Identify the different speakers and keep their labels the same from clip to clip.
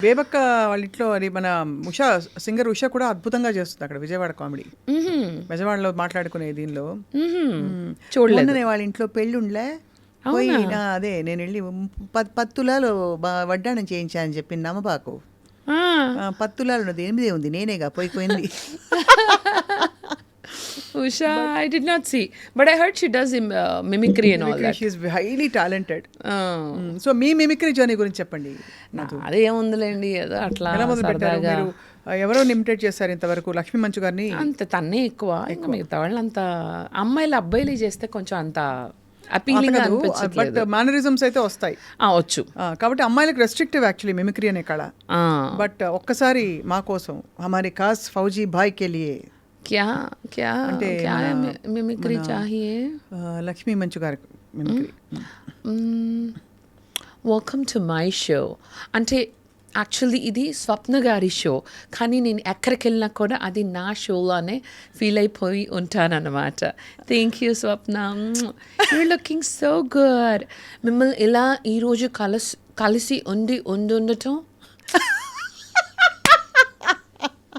Speaker 1: బేబక్క వాళ్ళ ఇంట్లో అది మన ఉషా సింగర్ ఉషా కూడా అద్భుతంగా చేస్తుంది అక్కడ విజయవాడ కామెడీ. విజయవాడలో మాట్లాడుకునే దీనిలో
Speaker 2: చూడలేదు.
Speaker 1: మొన్ననే వాళ్ళ ఇంట్లో పెళ్ళుండ్లే పోయి అదే నేను వెళ్ళి 10 తులాలు వడ్డాణం చేయించానని చెప్పింది నమ్మబాకు. 10 తులాలు ఉన్నది 8 ఉంది, నేనేగా పోయింది.
Speaker 2: Usha, I did not see, but I heard she does mimicry and all that.
Speaker 1: She is highly talented. So me mimicry journey గురించి చెప్పండి.
Speaker 2: అదేముందిలేండి, ఏదో అట్లా
Speaker 1: ఎలా మొదలు పెట్టారు మీరు? ఎవరో ఇమిటేట్ చేశారు ఇంతవరకు? లక్ష్మీ మంచు గారిని
Speaker 2: అంత తన్నే ఎక్కువ, ఇంకా మిగతా వాళ్ళు అంత అమ్మాయిలు అబ్బాయిలు చేస్తే కొంచెం అంత అపీలింగ్
Speaker 1: బట్ మేనరిజమ్స్ అయితే వస్తాయి
Speaker 2: వచ్చు.
Speaker 1: కాబట్టి అమ్మాయిలకు రెస్ట్రిక్టివ్ యాక్చువల్లీ మిమిక్రీ అనే కళ. బట్ ఒక్కసారి మా కోసం హమారే ఖాస్ ఫౌజీ భాయ్ కే లియే
Speaker 2: क्या क्या क्या मिमिक्री चाहिए?
Speaker 1: లక్ష్మీ మంచు గారి mimicry.
Speaker 2: Welcome to my show అంటే యాక్చువల్లీ ఇది స్వప్న గారి షో, కానీ నేను ఎక్కడికి వెళ్ళినా కూడా అది నా షోలోనే ఫీల్ అయిపోయి ఉంటానన్నమాట. Thank you Swapna, you looking so good. మిమ్మల్ని ఇలా ఈరోజు కలిసి ఉండటం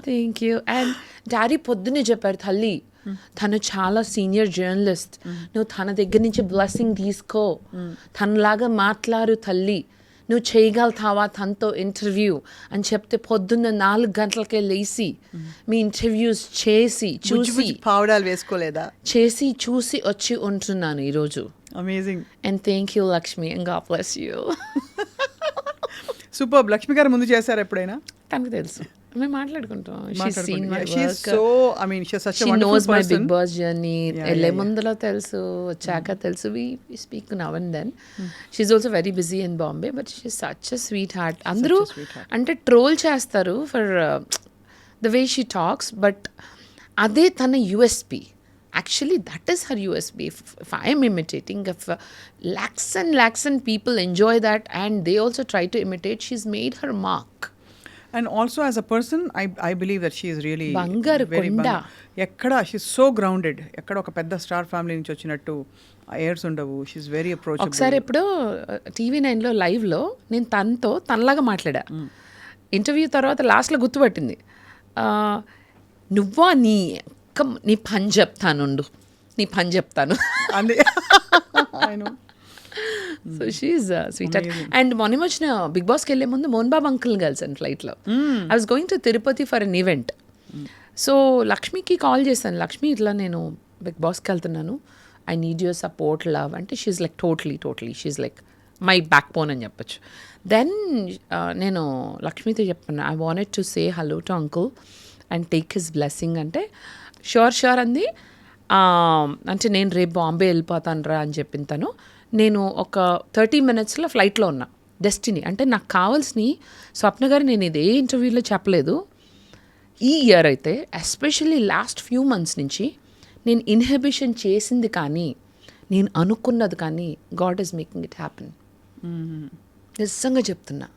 Speaker 2: థ్యాంక్ యూ. అండ్ డాడీ పొద్దున్నే చెప్పారు, తల్లి తను చాలా సీనియర్ జర్నలిస్ట్, నువ్వు తన దగ్గర నుంచి బ్లెస్సింగ్ తీసుకో, తనలాగా మాట్లాడు తల్లి, నువ్వు చేయగలుగుతావా తనతో ఇంటర్వ్యూ అని చెప్తే పొద్దున్న 4 గంటలకే లేచి మీ ఇంటర్వ్యూస్ చూసి
Speaker 1: పావడాలు వేసుకోలేదా?
Speaker 2: చూసి వచ్చి ఉంటున్నాను ఈరోజు.
Speaker 1: Amazing.
Speaker 2: And thank you Lakshmi, and God bless you.
Speaker 1: Super. Lakshmi గారు ముందు చేశారు ఎప్పుడైనా?
Speaker 2: తనకు తెలుసు, మేము మాట్లాడుకుంటాం. బిగ్ బాస్ జర్నీ వెళ్ళే ముందులో తెలుసు, వచ్చాక తెలుసు. We speak now and then. She also very busy in Bombay, but she such a sweet heart. అందరూ అంటే ట్రోల్ చేస్తారు for the way she talks, but అదే తన USP. Actually, that is her USB. If I am imitating, if lakhs and people enjoy that and they also try to imitate, she's made her mark.
Speaker 1: And also as a person, I believe that she is really
Speaker 2: Bangar Konda.
Speaker 1: Ekkada she's so grounded. Ekkada oka pedda star family nunchi vachinattu airs undavu. She's very approachable.
Speaker 2: ఒకసారి ఎప్పుడో TV9లో లైవ్లో నేను తనలాగా మాట్లాడా. Interview తర్వాత లాస్ట్లో గుర్తుపట్టింది, నువ్వా నీ పని చెప్తాను. So she sweet. అండ్ మొన్న వచ్చిన బిగ్ బాస్కి వెళ్ళే ముందు మోహన్ బాబు అంకుల్ని కలిసాను ఫ్లైట్లో. I was going to Tirupati for an event. So లక్ష్మికి కాల్ చేశాను, లక్ష్మి ఇట్లా నేను బిగ్ బాస్కి వెళ్తున్నాను, I need your support love అంటే she's like totally she's like my back bone అని చెప్పచ్చు. దెన్ నేను లక్ష్మితో చెప్పాను, I wanted to say hello to uncle and take his blessing అంటే షూర్ అంది. అంటే నేను రేపు బాంబే వెళ్ళిపోతాను రా అని చెప్పిన తను. నేను ఒక 30 minutesలో ఫ్లైట్లో ఉన్నా. డెస్టినీ అంటే నాకు కావాల్సిన స్వప్న గారు నేను ఇదే ఇంటర్వ్యూలో చెప్పలేదు, ఈ ఇయర్ అయితే ఎస్పెషల్లీ లాస్ట్ ఫ్యూ మంత్స్ నుంచి నేను ఇన్హిబిషన్ చేసింది కానీ నేను అనుకున్నది కానీ God is making it happen. నిజంగా చెప్తున్నా,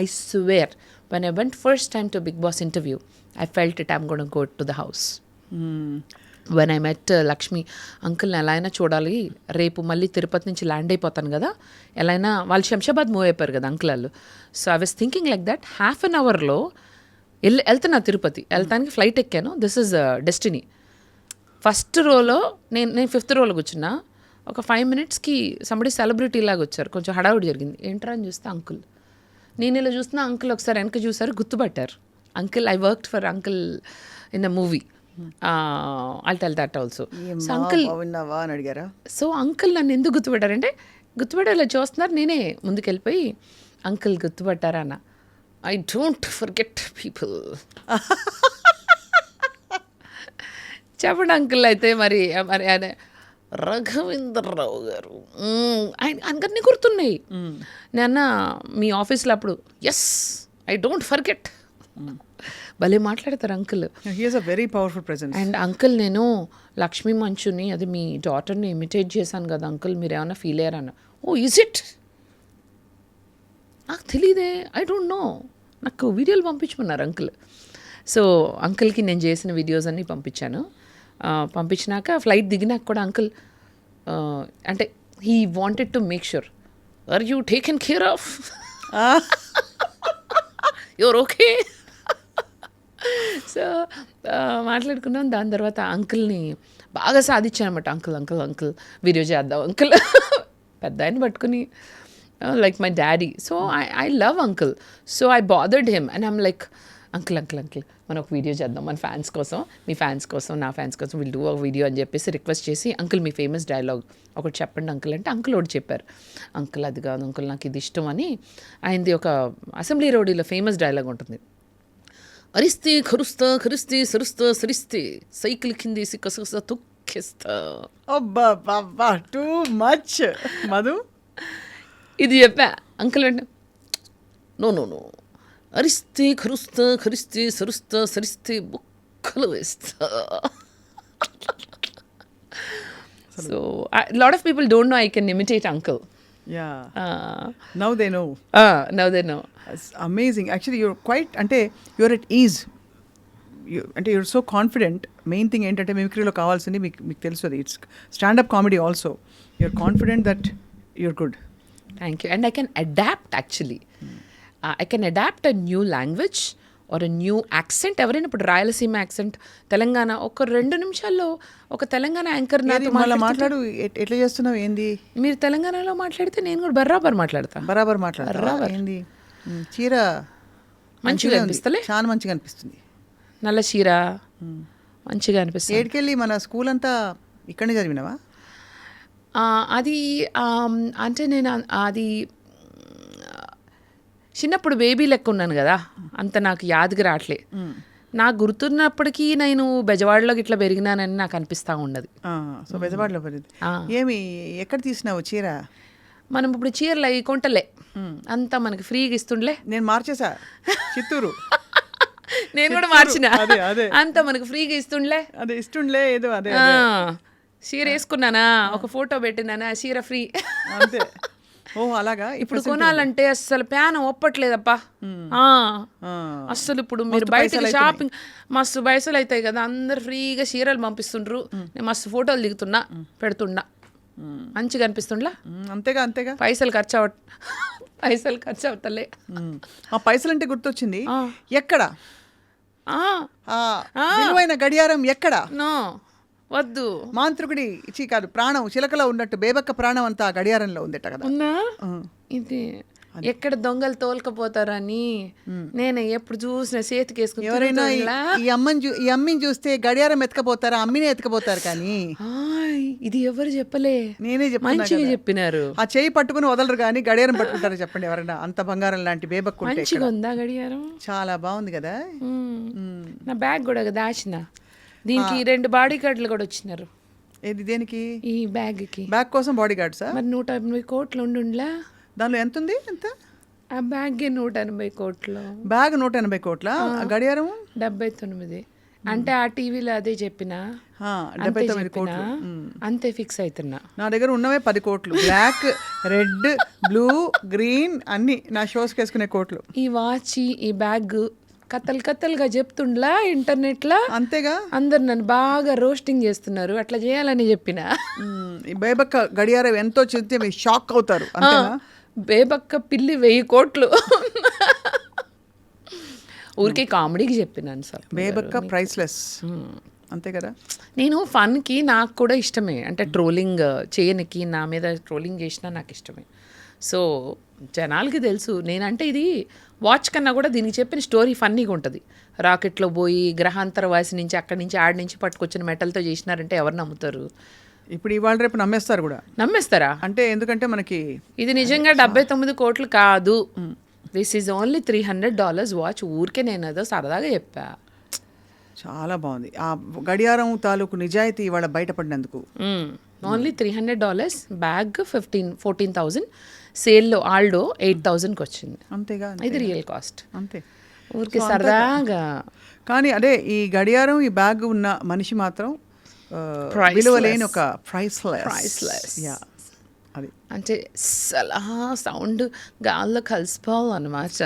Speaker 2: I swear when I went first time to Big Boss interview, I felt it, I'm going to go to the house. When I met Lakshmi, అంకుల్ని ఎలా అయినా చూడాలి, రేపు మళ్ళీ తిరుపతి నుంచి ల్యాండ్ అయిపోతాను కదా, ఎలా అయినా వాళ్ళు శంషాబాద్ మూవ్ అయిపోయారు కదా అంకుల్ వాళ్ళు. So I was thinking like that, half an అవర్లో వెళ్తున్నా తిరుపతి, వెళ్తానికి ఫ్లైట్ ఎక్కాను. This is destiny. ఫస్ట్ రోలో నేను 5th రోలో కూర్చున్నా. ఒక 5 minutesకి సంబడి సెలబ్రిటీ లాగా వచ్చారు, కొంచెం హడావుడి జరిగింది. ఏంట్రా అని చూస్తే అంకుల్. నేను ఇలా చూస్తున్నా, అంకుల్ ఒకసారి వెనక చూసారు, గుర్తుపట్టారు. Uncle, I worked for uncle in a movie, I'll tell that also. So uncle
Speaker 1: అని అడిగారా?
Speaker 2: సో అంకుల్ నన్ను ఎందుకు గుర్తుపట్టారంటే, గుర్తుపట్టారు ఇలా చూస్తున్నారు, నేనే ముందుకెళ్ళిపోయి అంకుల్ గుర్తుపట్టారా అన్న. I don't forget people. చెప్పండి అంకుల్. అయితే మరి ఆయన రఘవేంద్రరావు గారు ఆయన అందరినీ గుర్తున్నాయి. నాన్న మీ ఆఫీస్లో అప్పుడు ఎస్ ఐ డోంట్ ఫర్గెట్, భలే మాట్లాడతారు uncle.
Speaker 1: He has a very powerful presence.
Speaker 2: And uncle, నేను లక్ష్మీ మంచుని అది మీ డాటర్ని ఇమిటేట్ చేశాను కదా అంకుల్, మీరు ఏమైనా ఫీల్ అయ్యారన్న. Oh is it? నాకు తెలియదే, ఐ డోంట్ నో. నాకు వీడియోలు పంపించమన్నారు అంకుల్. సో అంకుల్కి నేను చేసిన వీడియోస్ అన్నీ పంపించాను. పంపించినాక ఫ్లైట్ దిగినాక కూడా అంకుల్ అంటే he wanted to make sure, are you taken care of? Your okay. So మాట్లాడుకున్నాం. దాని తర్వాత అంకుల్ని బాగా సాధించానమాట. అంకుల్ వీడియో చేద్దాం అంకుల్. పెద్ద ఆయన పట్టుకుని like my daddy. So I love uncle. So I bothered him and I'm like uncle మనం ఒక వీడియో చేద్దాం మన ఫ్యాన్స్ కోసం, మీ ఫ్యాన్స్ కోసం, నా ఫ్యాన్స్ కోసం విల్ డూ ఒక వీడియో అని చెప్పేసి రిక్వెస్ట్ చేసి, అంకుల్ మీ ఫేమస్ డైలాగ్ ఒకటి చెప్పండి అంకుల్ అంటే, అంకుల్ ఒకటి చెప్పారు. అంకుల్ అది కాదు అంకుల్, నాకు ఇది ఇష్టం అని. ఆయనది ఒక అసెంబ్లీ రోడీలో ఫేమస్ డైలాగ్ ఉంటుంది. అరిస్తే ఖరుస్తే సరిస్తే సైకిల్ కిందేసి కసకస తొక్కేస్తా.
Speaker 1: అబ్బా టూ మచ్ మధు.
Speaker 2: ఇది చెప్పా. అంకుల్ అంటే నో అరిస్తే ఖరిస్తే సరిస్తే బుక్కలు వేస్తా. So lot of people don't know I can imitate uncle.
Speaker 1: Now they know. It's amazing. Actually, you're quite, అంటే you're at ease. అంటే you're so confident. Main thing ఏంటంటే మిమిక్రీలో కావాల్సింది మీకు తెలుసు, అది it's standup comedy also. You're confident that you're good.
Speaker 2: Thank you. And I can adapt actually. I can adapt a new language or a new accent. ఎవరైనా ఇప్పుడు Rayalaseema accent, Telangana, ఒక 2 నిమిషాల్లో ఒక తెలంగాణ యాంకర్ నాతో
Speaker 1: మాట్లాడు. ఎట్లా చేస్తున్నావు ఏంది?
Speaker 2: మీరు తెలంగాణలో మాట్లాడితే నేను కూడా బరాబర్ మాట్లాడతా.
Speaker 1: ఏంది చీర
Speaker 2: మంచిగా అనిపిస్తలే?
Speaker 1: చాలా మంచిగా అనిపిస్తుంది.
Speaker 2: నల్ల చీర మంచిగా అనిపిస్తుంది.
Speaker 1: ఏడికెళ్ళి మన స్కూల్ అంతా ఇక్కడనే చదివినావా?
Speaker 2: అది అంటే నేను అది చిన్నప్పుడు బేబీ లెక్క ఉన్నాను కదా, అంత నాకు యాదకి రావట్లే. నాకు గుర్తున్నప్పటికీ నేను బెజవాడలో ఇట్లా పెరిగినానని నాకు అనిపిస్తూ ఉండదు.
Speaker 1: సో బెజవాడలో పెరిగింది. ఏమి ఎక్కడ తీసినావు చీర?
Speaker 2: మనం ఇప్పుడు చీరలు అవి కొంటలే, అంతా మనకి ఫ్రీగా ఇస్తుండలే.
Speaker 1: నేను మార్చేసా, చిత్తూరు.
Speaker 2: నేను కూడా మార్చిన. అంతా మనకు ఫ్రీగా ఇస్తుండలే.
Speaker 1: అదే ఇస్తుండలే ఏదో అదే
Speaker 2: చీర వేసుకున్నానా, ఒక ఫోటో పెట్టినానా, చీర ఫ్రీ
Speaker 1: అంతే. ఓ అలాగా.
Speaker 2: ఇప్పుడు కొనాలంటే అస్సలు ప్యాన్ ఒప్పట్లేదప్పా. అస్సలు ఇప్పుడు మీరు బయటకు షాపింగ్ మస్తు పైసలు అవుతాయి కదా, అందరు ఫ్రీగా చీరలు పంపిస్తుండ్రు. నేను మస్తు ఫోటోలు దిగుతున్నా, పెడుతున్నా, మంచిగా అనిపిస్తుండ్లా.
Speaker 1: అంతేగా
Speaker 2: పైసలు ఖర్చు అవుతలే.
Speaker 1: ఆ పైసలు అంటే గుర్తొచ్చింది, ఎక్కడ విలువైన గడియారం ఎక్కడ?
Speaker 2: నో వద్దు.
Speaker 1: మాంత్రికుడి కాదు, ప్రాణం చిలకలో ఉన్నట్టు బేబక్క ప్రాణం అంతా గడియారంలో ఉందట కదా.
Speaker 2: ఇది ఎక్కడ దొంగలు తోలుకపోతారని నేను ఎప్పుడు చూసిన చేతికి వేసుకుని.
Speaker 1: ఎవరైనా ఈ అమ్మిని చూస్తే గడియారం ఎత్తుకపోతారా? అమ్మినే ఎత్తుకపోతారు. కానీ
Speaker 2: ఇది ఎవరు చెప్పలే,
Speaker 1: నేనే
Speaker 2: మంచిగా చెప్పినారు.
Speaker 1: ఆ చేయి పట్టుకుని వదలరు కానీ గడియారం పట్టుకుంటారు. చెప్పండి ఎవరైనా. అంత బంగారం లాంటి బేబక్కు
Speaker 2: మంచిగా ఉందా గడియారం?
Speaker 1: చాలా బాగుంది కదా.
Speaker 2: నా బ్యాగ్ కూడా దాచిన. దీనికి 2 బాడీ గార్డులు కూడా వచ్చినారు.
Speaker 1: ఏది దేనికి? ఈ
Speaker 2: బ్యాగ్కి.
Speaker 1: బ్యాగ్ కోసం బాడీ గార్డ్సా?
Speaker 2: మరి 180 కోట్లు ఉండుండ్లా.
Speaker 1: దానిలో ఎంత ఉంది? ఎంత?
Speaker 2: ఆ బ్యాగ్ 180 కోట్లు.
Speaker 1: బ్యాగ్ 180 కోట్ల, గడియారం
Speaker 2: 79. అంటే ఆ టీవీలో అదే చెప్పిన
Speaker 1: 79 కోట్లు
Speaker 2: అంతే ఫిక్స్ అవుతున్నా.
Speaker 1: నా దగ్గర ఉన్నవే 10 కోట్లు. బ్లాక్, రెడ్, బ్లూ, గ్రీన్ అన్ని నా షోస్కి వేసుకునే కోట్లు.
Speaker 2: ఈ వాచ్, ఈ బ్యాగ్ కత్తలుగా చెప్తుండ్లా ఇంటర్నెట్లో.
Speaker 1: అంతేగా,
Speaker 2: అందరు నన్ను బాగా రోస్టింగ్ చేస్తున్నారు. అట్లా చేయాలని చెప్పిన.
Speaker 1: బేబక్క గడియారం ఎంతో చెప్తే మీరు షాక్ అవుతారు. అంతేనా?
Speaker 2: బేబక్క పిల్లి 1000 కోట్లు. ఊరికే కామెడీకి చెప్పినాను సార్.
Speaker 1: బేబక్క ప్రైస్లెస్. అంతే కదా.
Speaker 2: నేను ఫన్కి నాకు కూడా ఇష్టమే, అంటే ట్రోలింగ్ చేయనికి, నా మీద ట్రోలింగ్ చేసినా నాకు ఇష్టమే. సో జనాలకి తెలుసు నేనంటే ఇది వాచ్ కన్నా కూడా దీనికి చెప్పిన స్టోరీ ఫన్నీగా ఉంటుంది. రాకెట్లో పోయి గ్రహాంతర వాసి నుంచి అక్కడి నుంచి ఆడి నుంచి పట్టుకొచ్చిన మెటల్తో చేసినారంటే ఎవరు నమ్ముతారు?
Speaker 1: ఇప్పుడు ఇవాళ రేపు నమ్మేస్తారు కూడా.
Speaker 2: నమ్మేస్తారా?
Speaker 1: అంటే ఎందుకంటే మనకి ఇది
Speaker 2: నిజంగా 79 కోట్లు కాదు. This is only $300 watch. ఊరికే నేను ఏదో సరదాగా చెప్పా.
Speaker 1: చాలా బాగుంది ఆ గడియారం తాలూకు నిజాయితీ ఇవాళ బయటపడినందుకు.
Speaker 2: ఓన్లీ $300. బ్యాగ్ 14,000. సేల్లో ఆల్డో 8,000కి వచ్చింది.
Speaker 1: అంతేగా,
Speaker 2: ఇది రియల్ కాస్ట్.
Speaker 1: అంతే,
Speaker 2: ఊరికి సరదాగా.
Speaker 1: కానీ అదే ఈ గడియారం, ఈ బ్యాగ్ ఉన్న మనిషి మాత్రం విలువలేని ఒక ప్రైస్లెస్.
Speaker 2: అది అంటే సలహా సౌండ్ గాల్లో కలిసిపోవాలన్నమాట.